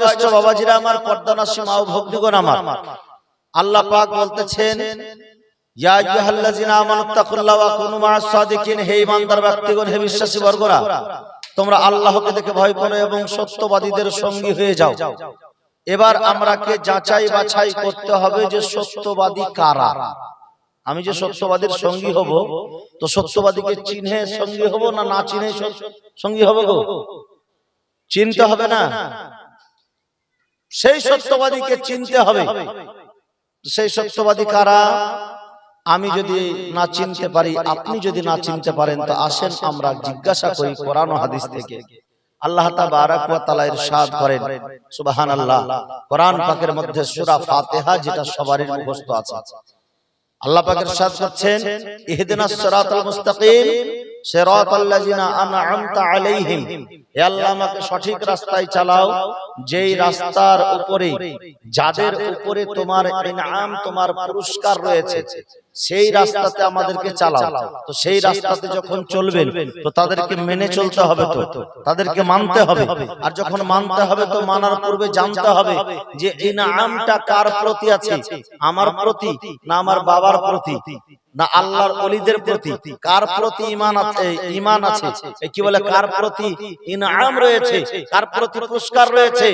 বয়োজ্যেষ্ঠ বাবাজিরা আমার, পর্দানাসী মা ও ভগ্নীগণ আমার, আল্লাহ পাক বলতেছেন ইয়া আইয়ুহাল্লাযিনা আমানুত্তাকুল্লাহ ওয়া কুনু মা'আস সাদিকিন, হে ঈমানদার ব্যক্তিগণ, হে বিশ্বাসী বর্গরা, তোমরা আল্লাহকে দেখে ভয় করো এবং সত্যবাদীদের সঙ্গী হয়ে যাও। এবার আমরাকে যাচাই বাছাই করতে হবে যে সত্যবাদী কারা। আমি যে সত্যবাদীর সঙ্গী হব, তো সত্যবাদীকে চিনে সঙ্গী হব না না চিনে সঙ্গী হব গো? চিনতে হবে না? সেই সত্যবাদীকে চিনতে হবে। সেই সত্যবাদী কারা? আমি যদি না চিনতে পারি, আপনি যদি না চিনতে পারেন, তো আসেন আমরা জিজ্ঞাসা করি কোরআন ও হাদিস থেকে। আল্লাহ তাবারাক ওয়া তাআলা ইরশাদ করেন, সুবহানাল্লাহ, কোরআন পাকের মধ্যে সূরা ফাতিহা, যেটা সবারই মুখস্থ আছে। আল্লাহ পাক ইরশাদ করছেন, ইহদিনাস সিরাতাল মুস্তাকিম সিরাতাল্লাযিনা আন'আমতা আলাইহিম, হে আল্লাহ আমাকে সঠিক রাস্তায় চালাও, যেই রাস্তার উপরে, যাদের উপরে তোমার ইনআম, তোমার পুরস্কার রয়েছে, সেই রাস্তাতে আমাদেরকে চালাও। তো সেই রাস্তাতে যখন চলবেন, তো তাদেরকে মেনে চলতে হবে, তো তাদেরকে মানতে হবে। আর যখন মানতে হবে, তো মানার পূর্বে জানতে হবে যে ইনআমটা কার প্রতি আছে, আমার প্রতি না আমার বাবার প্রতি না আল্লাহর ওলিদের প্রতি? কার প্রতি ঈমান আছে, কি বলে, কার প্রতি ইনআম রয়েছে, কার প্রতি পুরস্কার রয়েছে?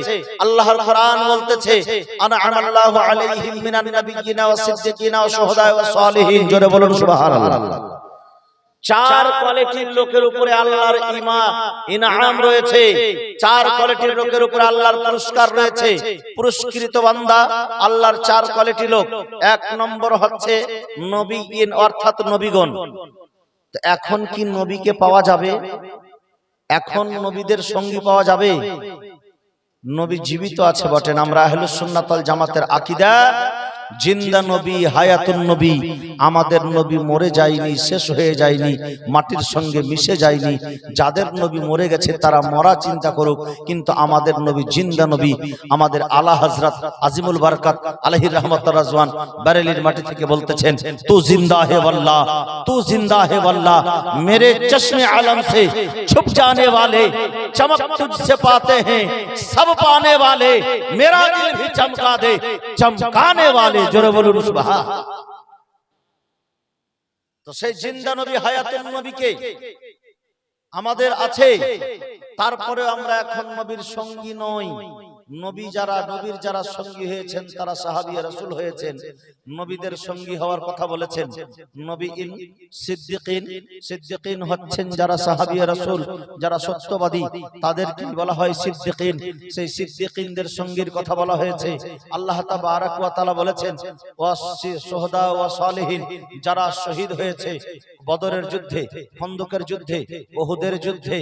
আল্লাহর কোরআন বলতেছে, আনআমাল্লাহু আলাইহিম মিনান নাবিয়্যিনা ওয়াস সিদ্দিকিনা ওয়াস শুহাদা ওয়াস সালিহিন। জোরে বলুন সুবহানাল্লাহ। চার কোয়ালিটির লোকের উপরে আল্লাহর ইনআম রয়েছে, চার কোয়ালিটির লোকের উপরে আল্লাহর পুরস্কার রয়েছে। পুরস্কৃত বান্দা আল্লাহর চার কোয়ালিটি লোক। এক নম্বর হচ্ছে নবীন, অর্থাৎ নবীগণ। তো এখন কি নবীকে পাওয়া যাবে? এখন নবীদের সঙ্গী পাওয়া যাবে? নবী জীবিত আছে বটেন। আমরা আহলুস সুন্নাত ওয়াল জামাতের আকীদা, জিন্দা নবী, হায়াতুন নবী। আমাদের নবী মরে যায়নি, শেষ হয়ে যায়নি, মাটির সঙ্গে মিশে যায়নি। যাদের নবী মরে গেছে তারা মরা চিন্তা করুক, কিন্তু আমাদের নবী জিন্দা নবী। আমাদের আলা হযরত আজিমুল বারাকাত আলাইহি রাহমাতুর রাজওয়ান বারেলির মাটি থেকে বলতেছেন, তু জিন্দা হে ওয়াল্লাহ, তু জিন্দা হে ওয়াল্লাহ, মেরে চশমে আলম से छुप जाने वाले चमक तुझसे पाते हैं सब पाने वाले, मेरा दिल भी चमका दे चमकाने वाले। জোরে বলুন সুবহান। তো সেই জিন্দা নবী, হায়াতুন নবীকে আমাদের আছে, তারপরে আমরা এখন নবীর সঙ্গী নই। নবীর যারা সঙ্গী হয়েছেন তারা সাহাবী রাসূল হয়েছেন, নবীদের সঙ্গী হওয়ার কথা বলেছেন। নবীন সিদ্দিকিন হচ্ছেন যারা সাহাবী রাসূল, যারা সত্যবাদী, তাদেরকে বলা হয় সিদ্দিকিন। সেই সিদ্দিকিনদের সঙ্গীর কথা বলা হয়েছে। আল্লাহ তাবারাক ওয়া তাআলা বলেছেন, ওয়াস শুহাদা ওয়া সালিহিন, যারা শহীদ হয়েছে বদরের যুদ্ধে, খন্দকের যুদ্ধে, উহুদের যুদ্ধে,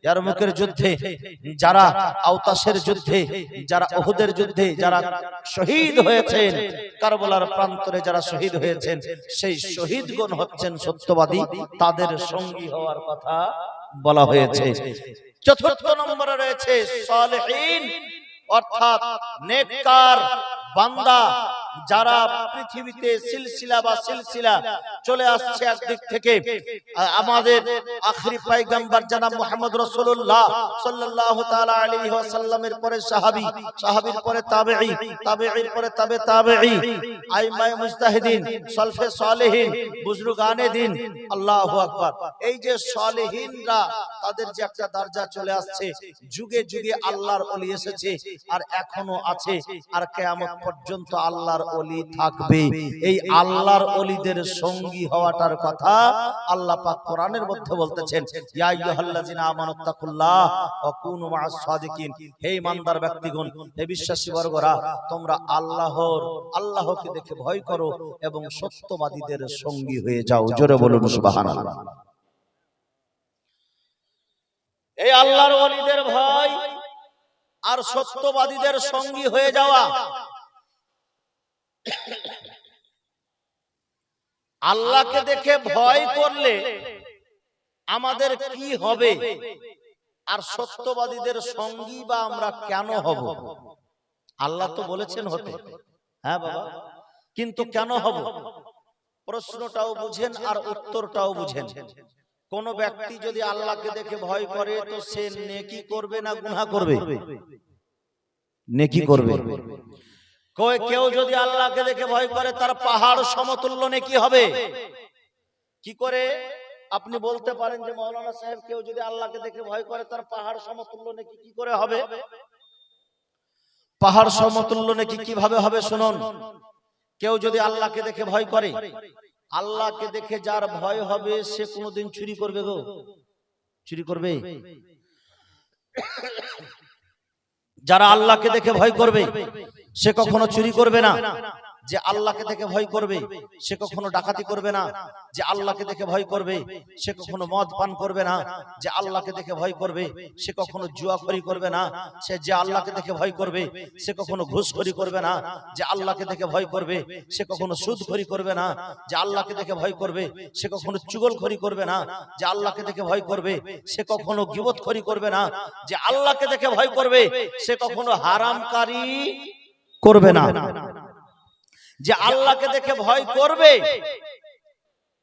ইয়ারমুকের যুদ্ধে, যারা আওতাসের যুদ্ধে, যারা উহুদের যুদ্ধে যারা শহীদ হয়েছেন, কারবালার প্রান্তরে যারা শহীদ হয়েছেন, সেই শহীদগণ হচ্ছেন সত্যবাদী, তাদের সঙ্গী হওয়ার কথা বলা হয়েছে। চতুর্থ নম্বরে রয়েছে সালেহীন, অর্থাৎ নেককার বান্দা, যারা পৃথিবীতে সিলসিলা চলে আসছে একদিক থেকে। আমাদের আখেরি পয়গম্বর জনাব মুহাম্মদ রাসূলুল্লাহ সাল্লাল্লাহু তাআলা আলাইহি ওয়াসাল্লামের পরে সাহাবী, সাহাবীর পরে তাবেঈ, তাবেঈর পরে তাবেঈ, আইমায়ে মুজতাহিদিন, সালফে সালেহিন, বুজরুগানে দিন। আল্লাহু আকবার। এই যে সালেহিনরা, তাদের যে একটা দরজা চলে আসছে, যুগে যুগে আল্লাহর ওলি এসেছে আর এখনো আছে, আর কিয়ামত পর্যন্ত আল্লাহর ওলি থাকবে। এই আল্লাহর ওলিদের সঙ্গী হওয়াটার কথা আল্লাহ পাক কোরআনের মধ্যে বলতেছেন, ইয়া আইয়ুহাল্লাযিনা আমানুত্তাকুল্লাহ ওয়া কুনু মা'আস সাদিকিন, হে ঈমানদার ব্যক্তিগণ, হে বিশ্বাসী বর্গরা, তোমরা আল্লাহকে দেখে ভয় করো এবং সত্যবাদীদের সঙ্গী হয়ে যাও। জোরে বলুন সুবহানাল্লাহ। এই আল্লাহর ওলিদের ভয় আর সত্যবাদীদের সঙ্গী হয়ে যাওয়া, আল্লাহকে দেখে ভয় করলে আমাদের কি হবে, আর সত্যবাদীদের সঙ্গী বা আমরা কেন হব? আল্লাহ তো বলেছেন হতে, হ্যাঁ বাবা, কিন্তু কেন হব? প্রশ্নটাও বুঝেন আর উত্তরটাও বুঝেন। কোন ব্যক্তি যদি আল্লাহকে দেখে ভয় করে, তো সে নেকি করবে না গুনাহ করবে? নেকি করবে। কেউ যদি আল্লাহকে দেখে ভয় করে তার পাহাড় সমতুল্য নেকি হবে। কি করে আপনি বলতে পারেন যে মাওলানা সাহেব কেউ যদি আল্লাহকে দেখে ভয় করে তার পাহাড় সমতুল্য নেকি কি করে হবে? পাহাড় সমতুল্য নেকি কিভাবে হবে শুনুন। কেউ যদি আল্লাহকে দেখে ভয় করে, আল্লাহকে দেখে যার ভয় হবে সে কোনোদিন চুরি করবে গো? চুরি করবে? যারা আল্লাহকে দেখে ভয় করবে সে কখনো চুরি করবে না। যে আল্লাহকে দেখে ভয় করবে সে কখনো ডাকাতি করবে না। যে আল্লাহকে দেখে ভয় করবে সে কখনো মদ পান করবে না। যে আল্লাহকে দেখে ভয় করবে সে কখনো জুয়াখড়ি করবে না। সে যে আল্লাহকে দেখে ভয় করবে সে কখনো ঘুষখড়ি করবে না। যে আল্লাহকে দেখে ভয় করবে সে কখনো সুদখড়ি করবে না। যে আল্লাহকে দেখে ভয় করবে সে কখনো চুগলখড়ি করবে না। যে আল্লাহকে দেখে ভয় করবে সে কখনো গীবতখড়ি করবে না। যে আল্লাহকে দেখে ভয় করবে সে কখনো হারামকারী করবে না। যে আল্লাহকে দেখে ভয় করবে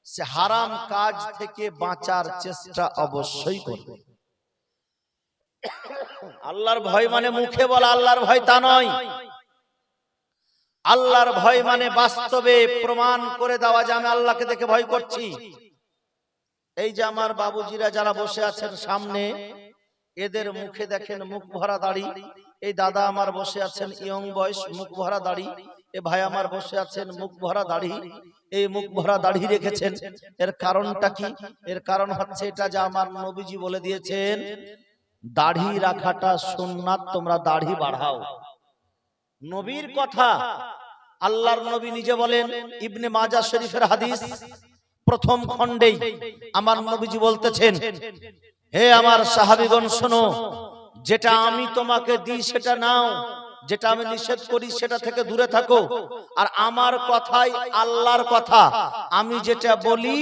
সে হারাম কাজ থেকে বাঁচার চেষ্টা অবশ্যই করবে। আল্লাহর ভয় মানে মুখে বলা আল্লাহর ভয় তা নয়। আল্লাহর ভয় মানে বাস্তবে প্রমাণ করে দেওয়া যে আমি আল্লাহকে দেখে ভয় করছি। এই যে আমার বাবুজিরা যারা বসে আছেন সামনে, এদের মুখে দেখেন মুখ ভরা দাড়ি। এই দাদা আমার বসে আছেন ইয়ং বয়স, মুখ ভরা দাড়ি। এ ভাই আমার বসে আছেন মুখ ভরা দাড়ি। এই মুখ ভরা দাড়ি রেখেছেন, এর কারণটা কি? এর কারণ হচ্ছে এটা যে আমার নবীজি বলে দিয়েছেন দাড়ি রাখাটা সুন্নাত, তোমরা দাড়ি বাড়াও। নবীর কথা আল্লাহর নবী নিজে বলেন, ইবনে মাজাহ শরীফের হাদিস প্রথম খণ্ডেই আমার নবীজি বলতেছেন, হে আমার সাহাবীগণ শোনো, যেটা আমি তোমাকে দিই সেটা নাও, যেটা আমি নিষেধ করি সেটা থেকে দূরে থাকো। আর আমার কথাই আল্লাহর কথা, আমি যেটা বলি,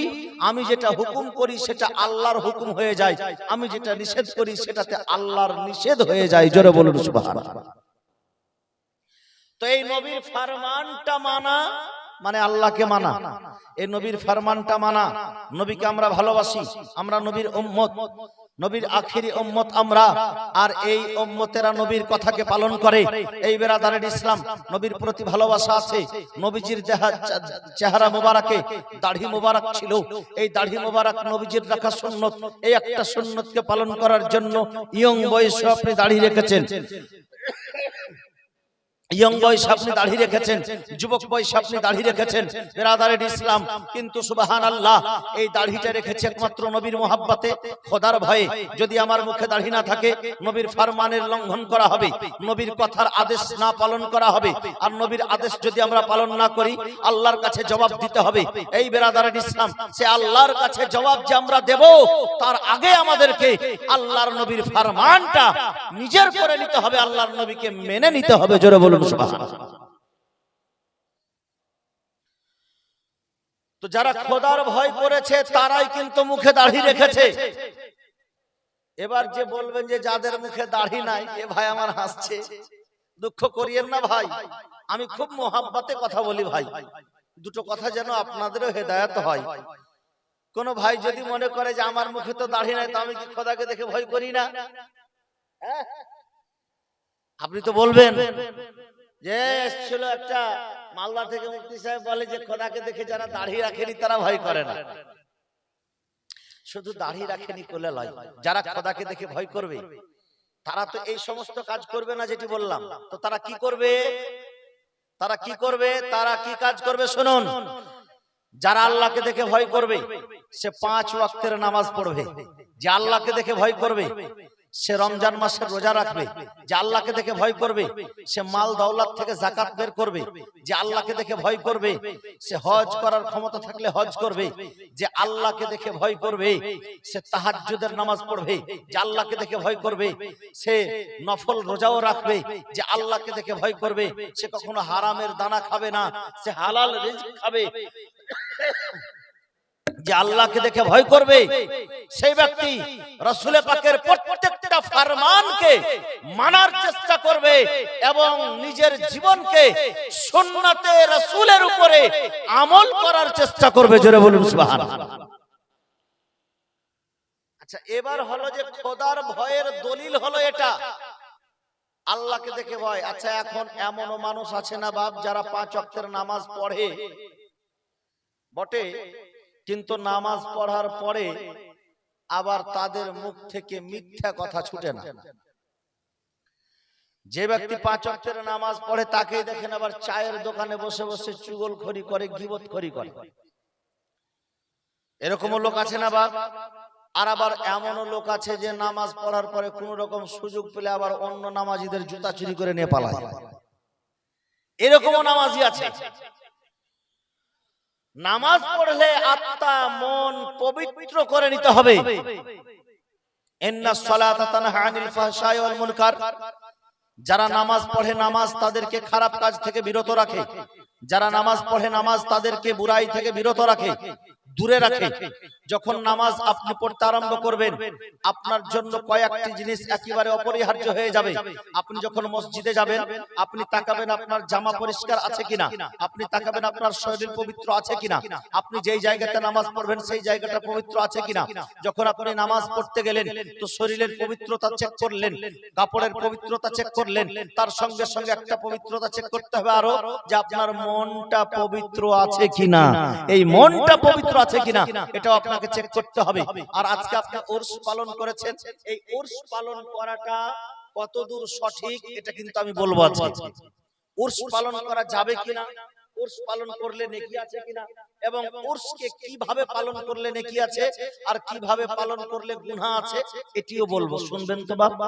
আমি যেটা হুকুম করি সেটা আল্লাহর হুকুম হয়ে যায়, আমি যেটা নিষেধ করি সেটাতে আল্লাহর নিষেধ হয়ে যায়। জোরে বলুন সুবহানাল্লাহ। তো এই নবীর ফরমানটা মানা মানে আল্লাহকে মানা। এই নবীর ফরমানটা মানা। নবীকে আমরা ভালোবাসি, আমরা নবীর উম্মত, নবীর আখিরি উম্মত আমরা। আর এই উম্মতেরা নবীর কথাকে পালন করে। এই বেরাদারের ইসলাম নবীর প্রতি ভালোবাসা আছে। নবীজির চেহারা মোবারকে দাড়ি মোবারক ছিল, এই দাড়ি মোবারক নবীজির রাখা সুন্নত। এই একটা সুন্নতকে পালন করার জন্য ইয়ং বয়সে আপনি দাড়ি রেখেছেন, ইয়ং বয়সে আপনি দাড়ি রেখেছেন, যুবক বয়সে আপনি দাড়ি রেখেছেন বেরাদারের ইসলাম। কিন্তু সুবহানাল্লাহ, এই দাড়িটা রেখেছে একমাত্র নবীর মোহাব্বতে, খোদার ভয়ে। যদি আমার মুখে দাড়ি না থাকে নবীর ফরমানের লঙ্ঘন করা হবে, নবীর কথার আদেশ না পালন করা হবে। আর নবীর আদেশ যদি আমরা পালন না করি আল্লাহর কাছে জবাব দিতে হবে। এই বেরাদারের ইসলাম, সে আল্লাহর কাছে জবাব যে আমরা দেব তার আগে আমাদেরকে আল্লাহর নবীর ফরমানটা নিজের করে নিতে হবে, আল্লাহর নবীকে মেনে নিতে হবে। জোরে বলুন সুবহানাল্লাহ। তো যারা খোদার ভয় করেছে তারাই কিন্তু মুখে দাড়ি রেখেছে। এবার যে বলবেন যে যাদের মুখে দাড়ি নাই, এ ভাই আমার হাসছে, দুঃখ করিয়েন না ভাই, আমি খুব মোহাব্বতে কথা বলি ভাই, দুটো কথা যেন আপনাদেরও হেদায়েত হয়। কোন ভাই যদি মনে করে যে আমার মুখে তো দাড়ি নাই, তো আমি কি খোদাকে দেখে ভয় করি না? আপনি তো বলবেন যে ছিল একটা মালদা থেকে মুফতি সাহেব বলে যে খোদাকে দেখে যারা দাড়ি রাখেনি তারা ভয় করে না। শুধু দাড়ি রাখেনি বলে লয়, যারা খোদাকে দেখে ভয় করবে তারা তো এই সমস্ত কাজ করবে না যেটি বললাম। তো তারা কি করবে? তারা কি করবে? তারা কি কাজ করবে শুনুন। যারা আল্লাহকে দেখে ভয় করবে সে 5 ওয়াক্তের নামাজ পড়বে। যে আল্লাহকে দেখে ভয় করবে সে রমজান মাসের রোজা রাখবে। যে আল্লাহকে দেখে ভয় করবে সে মাল দৌলত থেকে যাকাত বের করবে। যে আল্লাহকে দেখে ভয় করবে সে হজ করার ক্ষমতা থাকলে হজ করবে। যে আল্লাহকে দেখে ভয় করবে সে তাহাজ্জুদের নামাজ পড়বে। যে আল্লাহকে দেখে ভয় করবে সে নফল রোজাও রাখবে। যে আল্লাহকে দেখে ভয় করবে সে কখনো হারামের দানা খাবে না, সে হালাল রিজক খাবে। যে আল্লাহকে দেখে ভয় করবে সেই ব্যক্তি রাসূল পাকের প্রত্যেকটা ফরমানকে মানার চেষ্টা করবে এবং নিজের জীবনকে সুন্নতে রাসূলের উপরে আমল করার চেষ্টা করবে। জোরে বলুন সুবহানাল্লাহ। আচ্ছা, এবার হলো যে খোদার ভয়ের দলিল হলো এটা। আল্লাহকে দেখে ভয়। আচ্ছা, এখন এমনও মানুষ আছে না বাপ, যারা 5 ওয়াক্তের নামাজ পড়ে বটে, কিন্তু নামাজ পড়ার পরে আবার তাদের মুখ থেকে মিথ্যা কথা ছুটে না। যে ব্যক্তি 5 ওয়াক্তের নামাজ পড়ে তাকেই দেখেন আবার চায়ের দোকানে বসে বসে চুগলখড়ি করে, গীবতখড়ি করে। এরকমও লোক আছে না বাপ? আর আবার এমনও লোক আছে যে নামাজ পড়ার পরে কোন রকম সুযোগ পেলে আবার অন্য নামাজিদের জুতা চুরি করে নিয়ে পালায়। এরকমও নামাজি আছে। নামাজ পড়লে আত্মা মন পবিত্র করে নিতে হবে। ইন্নাস সালাতা তানহা আনিল ফাহশাই ওয়াল মুনকার। যারা নামাজ পড়ে নামাজ তাদেরকে খারাপ কাজ থেকে বিরত রাখে। যারা নামাজ পড়ে নামাজ তাদেরকে বুরাই থেকে বিরত রাখে, দূরে রাখে। যখন নামাজ আপনি পড়তে আরম্ভ করবেন, আপনার জন্য কয়েকটি জিনিস একেবারে অপরিহার্য হয়ে যাবে। আপনি যখন মসজিদে যাবেন, আপনি তাকাবেন আপনার জামা পরিষ্কার আছে কিনা, আপনি তাকাবেন আপনার শরীর পবিত্র আছে কিনা, আপনি যেই জায়গাতে নামাজ পড়বেন সেই জায়গাটা পবিত্র আছে কিনা। যখন আপনি নামাজ পড়তে গেলেন তো শরীরের পবিত্রতা চেক করলেন, কাপড়ের পবিত্রতা চেক করলেন, তার সঙ্গে সঙ্গে একটা পবিত্রতা চেক করতে হবে আরো, যে আপনার মনটা পবিত্র আছে কিনা। এই মনটা পবিত্র আছে কিনা এটাও আপনাকে চেক করতে হবে। আর আজকে আপনি উরস পালন করেছেন, এই উরস পালন করাটা কতদূর সঠিক এটা কিন্তু আমি বলবো আজকে। উরস পালন করা যাবে কিনা, উরস পালন করলে নেকি আছে কিনা, এবং উরসকে কিভাবে পালন করলে নেকি আছে আর কিভাবে পালন করলে গুনাহ আছে এটিও বলবো। শুনবেন তো বাবা?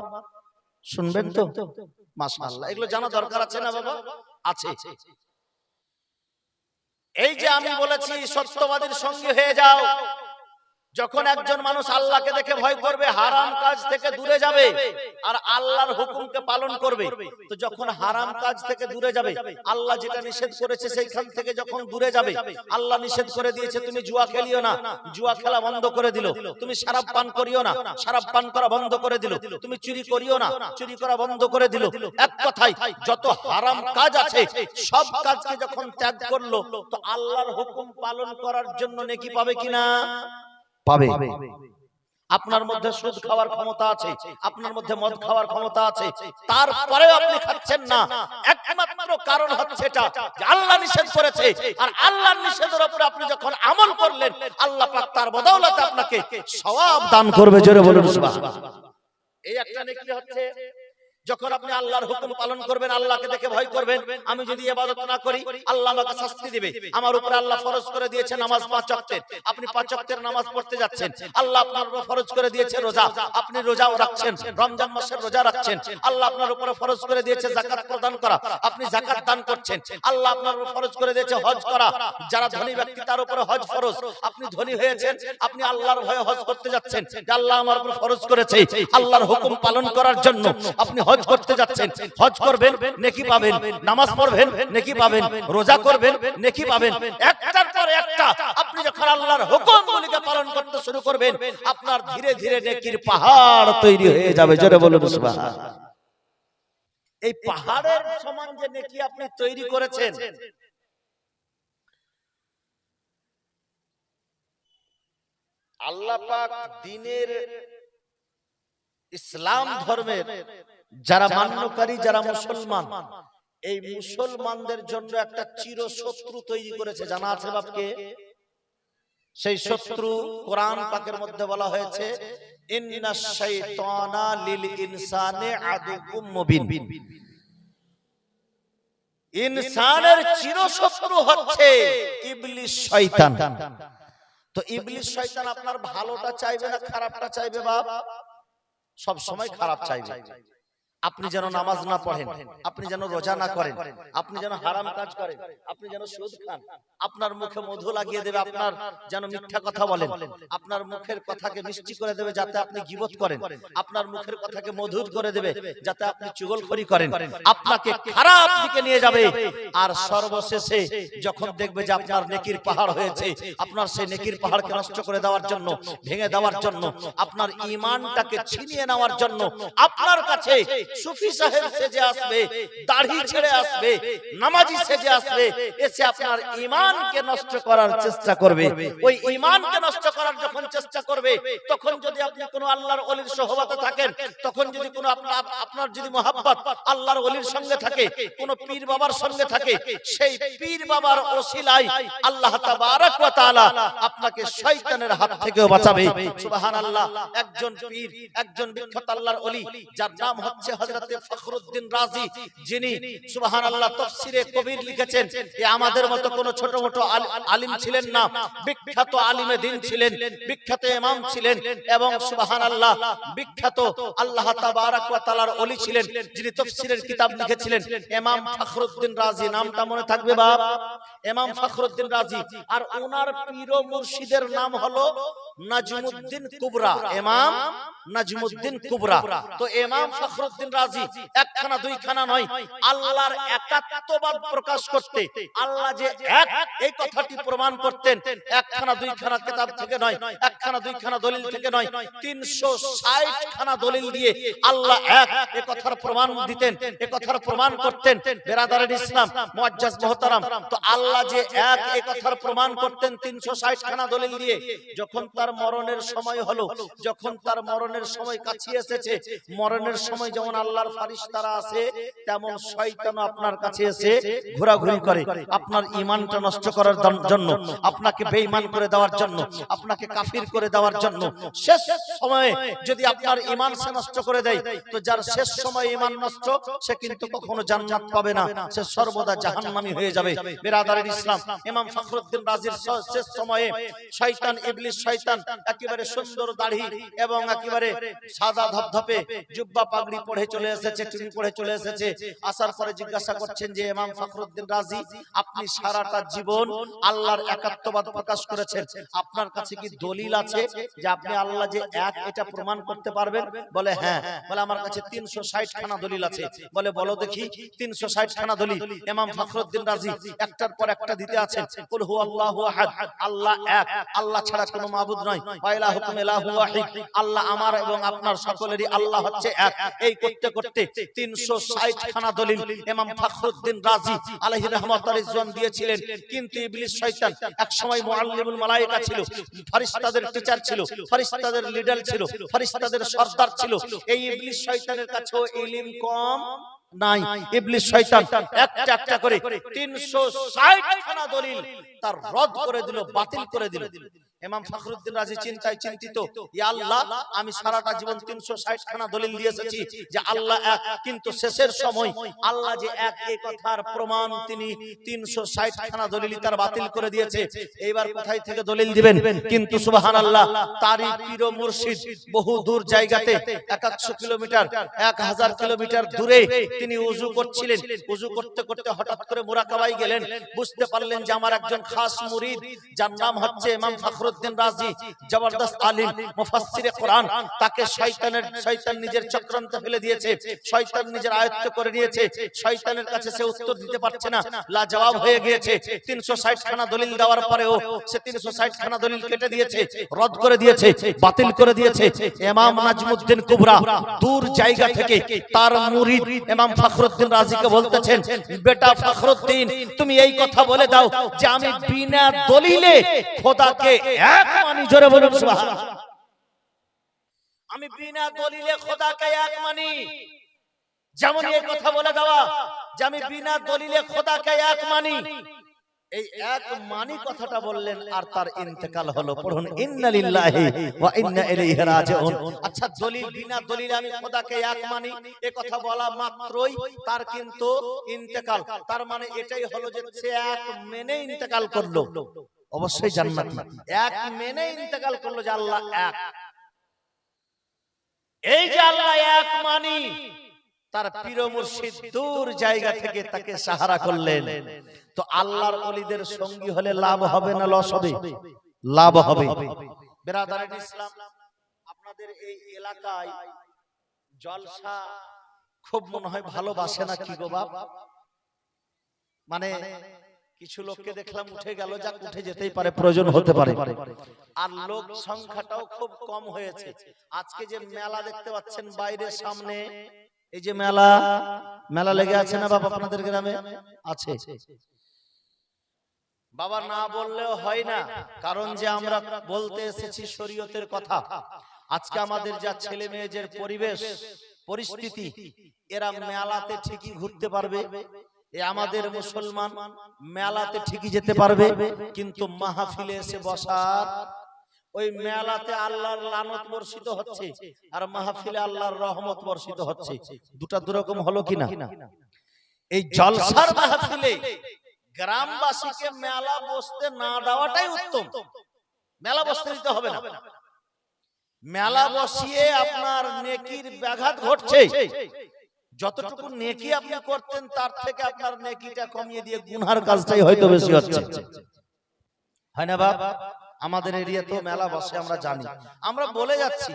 শুনবেন তো? মাশাআল্লাহ, এগুলো জানা দরকার আছে না বাবা? আছে। এই যে আমি বলেছি সত্যবাদীর সঙ্গে হয়ে যাও। যখন একজন মানুষ আল্লাহকে দেখে ভয় করবে, হারাম কাজ থেকে দূরে যাবে আর আল্লাহর হুকুমকে পালন করবে, তো যখন হারাম কাজ থেকে দূরে যাবে, আল্লাহ যেটা নিষেধ করেছে সেইখান থেকে যখন দূরে যাবে, আল্লাহ নিষেধ করে দিয়েছে তুমি জুয়া খেলিও না, জুয়া খেলা বন্ধ করে দিল। তুমি শরাব পান করিও না, শরাব পান করা বন্ধ করে দিল। তুমি চুরি করিও না, চুরি করা বন্ধ করে দিল। এক কথায় যত হারাম কাজ আছে সব কাজকে যখন ত্যাগ করলো, তো আল্লাহর হুকুম পালন করার জন্য নেকি পাবে কিনা? পাবে। আপনার মধ্যে সুদ খাওয়ার ক্ষমতা আছে, আপনার মধ্যে মদ খাওয়ার ক্ষমতা আছে, তারপরে আপনি খাচ্ছেন না, একমাত্র কারণ হচ্ছে এটা যে আল্লাহ নিষেধ করেছে। আর আল্লাহর নিষেধের উপরে আপনি যখন আমল করলেন, আল্লাহ পাক তার বদৌলতে আপনাকে সওয়াব দান করবে। জোরে বলুন সুবহানাল্লাহ। এই একটা নেকি হচ্ছে যখন আপনি আল্লাহর হুকুম পালন করবেন, আল্লাহকে দেখে ভয় করবেন। আমি যদি ইবাদত না করি আল্লাহ আমাকে শাস্তি দিবে। আমার উপরে আল্লাহ ফরজ করে দিয়েছে নামাজ 5 ওয়াক্তের, আপনি 5 ওয়াক্তের নামাজ পড়তে যাচ্ছেন। আল্লাহ আপনার উপরে ফরজ করে দিয়েছে রোজা, আপনি রোজাও রাখছেন, রমজান মাসের রোজা রাখছেন। আল্লাহ আপনার উপরে ফরজ করে দিয়েছে যাকাত প্রদান করা, আপনি যাকাত দান করছেন। আল্লাহ আপনার উপরে ফরজ করে দিয়েছে হজ করা, যারা ধনী ব্যক্তি তার উপরে হজ ফরজ, আপনি ধনী হয়েছেন, আপনি আল্লাহর ভয়ে হজ করতে যাচ্ছেন। আল্লাহ আমার উপরে ফরজ করেছে আল্লাহর হুকুম পালন করার জন্য, আপনি হজ করতে যাচ্ছেন। হজ করবেন নেকি পাবেন, নামাজ পড়বেন নেকি পাবেন, রোজা করবেন নেকি পাবেন। একটার পর একটা আপনি যখন আল্লাহর হুকুমগুলিকে পালন করতে শুরু করবেন, আপনার ধীরে ধীরে নেকির পাহাড় তৈরি হয়ে যাবে। জোরে বলুন সুবহানাল্লাহ। এই পাহাড়ের সমান যে নেকি আপনি তৈরি করেছেন, আল্লাহ পাক দ্বীনের ইসলাম ধর্মের যারা মান্যকারী, যারা মুসলমান, এই মুসলমানদের জন্য একটা চিরশত্রু তৈরি করেছে। জানা আছে বাপকে? সেই শত্রু কোরআন পাকের মধ্যে বলা হয়েছে ইন্নাশ শাইতানা লিল ইনসানি আদুউম মুবিন। ইনসানের চিরশত্রু হচ্ছে ইবলিস শয়তান। তো ইবলিস শয়তান আপনার ভালোটা চাইবে না খারাপটা চাইবে বাপ? সব সময় খারাপ চাইবে। আপনি যেন নামাজ না পড়েন, আপনি যেন রোজা না করেন, আপনি যেন হারাম কাজ করেন, আপনি যেন সুদ খান, আপনার মুখে মধু লাগিয়ে দেবে, আপনার যেন মিথ্যা কথা বলেন, আপনার মুখের কথাকে মিষ্টি করে দেবে যাতে আপনি গীবত করেন, আপনার মুখের কথাকে মধুর করে দেবে যাতে আপনি চুগলখড়ি করেন, আপনাকে খারাপ দিকে নিয়ে যাবে। আর সর্বশেষে যখন দেখবে যে আপনার নেকির পাহাড় হয়েছে, আপনার সেই নেকির পাহাড়কে নষ্ট করে দেওয়ার জন্য, ভেঙে দেওয়ার জন্য, আপনার ঈমানটাকে ছিনিয়ে নেওয়ার জন্য আপনার কাছে সুফি সাহেব সেজে আসবে, দাড়ি ছেড়ে আসবে, নামাজি সেজে আসবে, এসে আপনার ঈমানকে নষ্ট করার চেষ্টা করবে। ওই ঈমানকে নষ্ট করার যখন চেষ্টা করবে, তখন যদি আপনি কোনো আল্লাহর ওলির সোহবতে থাকেন, তখন যদি কোনো আপনার যদি মহব্বত আল্লাহর ওলির সঙ্গে থাকে, কোনো পীর বাবার সঙ্গে থাকে, সেই পীর বাবার ওসিলায় আল্লাহ তাবারক ওয়া তাআলা আপনাকে শয়তানের হাত থেকেও বাঁচাবে। সুবহানাল্লাহ। একজন পীর, একজন বিখ্যাত আল্লাহর ওলি, যার নাম হচ্ছে হযরতে ফখরুদ্দীন রাজি, যিনি সুবহানাল্লাহ তাফসীরে কবির লিখেছেন। এ আমাদের মতো কোনো ছোট ছোট আলিম ছিলেন না, বিখ্যাত আলিমে দ্বীন ছিলেন, বিখ্যাত ইমাম ছিলেন, এবং সুবহানাল্লাহ বিখ্যাত আল্লাহ তাবারক ওয়া তাআলার ওলি ছিলেন, যিনি তাফসীরের কিতাব লিখেছিলেন। ইমাম ফখরুদ্দীন রাজি, নামটা মনে থাকবে বাপ, ইমাম ফখরুদ্দীন রাজি। আর ওনার পীর ও মুর্শিদের নাম হলো নাজমুদ্দিন কুবরা, ইমাম নাজমুদ্দিন কুবরা। তো ইমাম ফখরুদ্দীন রাজি একখানা দুইখানা নয়, আল্লাহর একাত্মবাদ প্রকাশ করতে, আল্লাহ যে এক, এই কথাটি প্রমাণ করতেন একখানা দুইখানা কিতাব থেকে নয়, একখানা দুইখানা দলিল থেকে নয়, 360 খানা দলিল দিয়ে আল্লাহ এক এই কথার প্রমাণ দিতেন, এই কথার প্রমাণ করতেন। বেরাদারের ইসলাম মুআজ্জাজ মুহতারাম, তো আল্লাহ যে এক এই কথার প্রমাণ করতেন 360 খানা দলিল দিয়ে। যখন তার মরণের সময় হলো, যখন তার মরণের সময় কাছে এসেছে, মরণের সময় যেমন আল্লাহর ফেরেশতারা আছে, তেমন শয়তানও আপনার কাছে এসে ঘোরাঘুরি করে আপনার ঈমানটা নষ্ট করার জন্য, আপনাকে বেঈমান করে দেওয়ার জন্য, আপনাকে কাফির করে দেওয়ার জন্য। শেষ সময়ে যদি আপনার ঈমান সে নষ্ট করে দেয়, তো যার শেষ সময় ঈমান নষ্ট, সে কিন্তু কখনো জান্নাত পাবে না, সে সর্বদা জাহান্নামী হয়ে যাবে। বেরাদারের ইসলাম, ইমাম ফখরুদ্দীন রাজির শেষ সময়ে শয়তান, ইবলিস শয়তান একেবারে সুন্দর দাড়ি এবং একেবারে সাদা ধবধবে জুব্বা পাগড়ি পরে চলে এসেছে, টুপি পরে চলে এসেছে। আসার পরে জিজ্ঞাসা করছেন যে ইমাম ফখরুদ্দীন রাজি, আপনি সারাটা জীবন আল্লাহর একাত্মবাদ প্রকাশ করেছেন, আপনার কাছে কি দলিল আছে যে আপনি আল্লাহ যে এক এটা প্রমাণ করতে পারবেন? বলে হ্যাঁ। বলে আমার কাছে 360 খানা দলিল আছে। বলে বলো দেখি 360 খানা দলিল। ইমাম ফখরুদ্দীন রাজি একটার পর একটা দিতে আছেন। কুল হুয়াল্লাহু আহাদ, আল্লাহ এক, আল্লাহ ছাড়া কোনো মাবুদ নয়। ওয়া ইলাহুকুম ইলাহু ওয়াহিদ, আল্লাহ আমার এবং আপনার সকলেরই আল্লাহ হচ্ছে এক। এই করতে করতে 360 খানা দলিল ইমাম ফখরুদ্দীন রাজি আলাইহি রাহমাতুল্লাহ রিজওয়ান দিয়েছিলেন। কিন্তু ইবলিস শয়তান এক সময় মুআল্লিমুল মালায়েকা ছিল, ফেরেশতাদের টিচার ছিল, ফেরেশতাদের লিডার ছিল, ফেরেশতাদের সর্দার ছিল। এই ইবলিস শয়তানের কাছেও ইলম কম নাই। ইবলিস শয়তান একটা একটা করে 360 খানা দলিল তার রদ করে দিল, বাতিল করে দিল। ইমাম ফখরুদ্দীন রাজি চিন্তায় চিন্তিত, ইয়া আল্লাহ, আমি সারাটা জীবন 360 খানা দলিল দিয়ে এসেছি যে আল্লাহ এক, কিন্তু শেষের সময় আল্লাহ যে এক এই কথার প্রমাণ তিনি 360 খানা দলিল তার বাতিল করে দিয়েছে। এইবার কোথায় থেকে দলিল দিবেন? কিন্তু সুবহানাল্লাহ, তারই পীর ও মুর্শিদ বহু দূর জায়গাতে 100 কিলোমিটার 1000 কিলোমিটার দূরে তিনি ওযু করছিলেন। ওযু করতে করতে হঠাৎ করে মুরাকাবায় গেলেন, বুঝতে পারলেন যে আমার একজন খাস মুরিদ, যার নাম হচ্ছে ইমাম ফখরুদ্দীন রাজি, জবরদস্ত আলিম, মুফাসসিরে কোরআন, তাকে শয়তান নিজের চক্রান্তে ফেলে দিয়েছে, শয়তান নিজের আয়ত্ত করে নিয়েছে। শয়তানের কাছে সে উত্তর দিতে পারছে না, লাজবাব হয়ে গিয়েছে। 360 খানা দলিল দেওয়ার পরেও সে 360 খানা দলিল কেটে দিয়েছে, রদ করে দিয়েছে, বাতিল করে দিয়েছে। ইমাম নাজমুদ্দিন কুবরা দূর জায়গা থেকে তার মুরিদ ইমাম ফখরুদ্দীন রাজিকে বলতেছেন, বেটা ফখরুদ্দীন, তুমি এই কথা বলে দাও যে আমি বিনা দলিলে খোদাকে এক মানি। জোরে বলুন সুবহানাল্লাহ। আমি বিনা দলিলে খোদাকে এক মানি। যেমন এই কথা বলে দেওয়া যে আমি বিনা দলিলে খোদাকে এক মানি, এই এক মানি কথাটা বললেন আর তার ইন্তেকাল হলো। পড়ুন ইন্না লিল্লাহি ওয়া ইন্না ইলাইহি রাজিউন। আচ্ছা, দলিল, বিনা দলিলে আমি খোদাকে এক মানি, এই কথা বলা মাত্রই তার কিন্তু ইন্তেকাল। তার মানে এটাই হলো যে সে এক মেনে ইন্তেকাল করলো, অবশ্যই জান্নাতি। এক মেনে ইন্তেকাল করলো যে আল্লাহ এক। এই যে আল্লাহ এক মানি, তার পীর মুর্শিদ দূর জায়গা থেকে তাকে সাহারা করলেন। তো আল্লাহর ওলিদের সঙ্গী হলে লাভ হবে না লস হবে? লাভ হবে। বেরাদারের ইসলাম, আপনাদের এই এলাকায় জলসা খুব মনে হয় ভালোবাসে না কি গো বাপ? মানে কিছু লোককে দেখলাম উঠে গেল, যা উঠে যেতেই পারে, প্রয়োজন হতে পারে। আর লোক সংখ্যাটাও খুব কম হয়েছে। আজকে যে মেলা দেখতে পাচ্ছেন বাইরের সামনে, এই যে মেলা মেলা লেগে আছে না বাবা আপনাদের গ্রামে? আছে বাবা, না বললেও হয় না, কারণ যে আমরা বলতে এসেছি শরীয়তের কথা। আজকে আমাদের যা ছেলে মেয়েদের পরিবেশ পরিস্থিতি, এরা মেলাতে ঠিকই ঘুরতে পারবে, এ আমাদের মুসলমান মেলাতে ঠিকই যেতে পারবে, কিন্তু মাহফিলে এসে বসার, ওই মেলাতে আল্লাহর লানত বর্ষিত হচ্ছে আর মাহফিলে আল্লাহর রহমত বর্ষিত হচ্ছে, দুটা দুরকম হলো কিনা? এই জলসার মাহফিলে গ্রামবাসীকে মেলা বসতে না দেওয়াটাই উত্তম। মেলা বসতে দিতে হবে না। মেলা বসিয়ে আপনার নেকির ব্যাঘাত ঘটছে। যতটুকু নেকি আপনি করতেন তার থেকে আপনার নেকিটা কমিয়ে দিয়ে গুনহার কাজটাই হয়তো বেশি হচ্ছে, হয় না বাপ? আমাদের এরিয়াতেও মেলা বসে, আমরা জানি, আমরা বলে যাচ্ছি,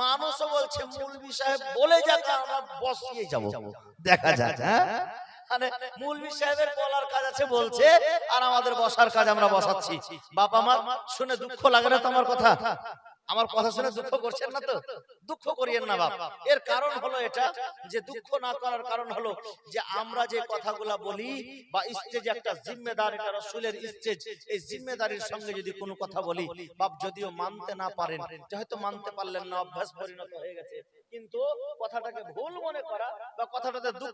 মানুষও বলছে মৌলভী সাহেব বলে যাক, আমরা বসিয়ে যাব, দেখা যাক। হ্যাঁ, মানে মৌলভী সাহেবের বলার কাজ আছে বলছে, আর আমাদের বসার কাজ আমরা বসাচ্ছি। বাপ আমার শুনে দুঃখ লাগে না তো আমার কথা? আমার কথা শুনে দুঃখ করছেন না তো? দুঃখ করিয়েন না বাপ। এর কারণ হলো এটা, যে দুঃখ না করার কারণ হলো যে আমরা যে কথাগুলা বলি বা স্টেজে একটা জিম্মেদার, এটা রাসূলের স্টেজ, এই জিম্মেদারির সঙ্গে যদি কোনো কথা বলি বাপ, যদিও মানতে না পারেন, যে হয়তো মানতে পারলেন না, অভ্যাস পরিণত হয়ে গেছে, কিন্তু কথাটাকে ভুল মনে করা বা কথাটাতে দুঃখ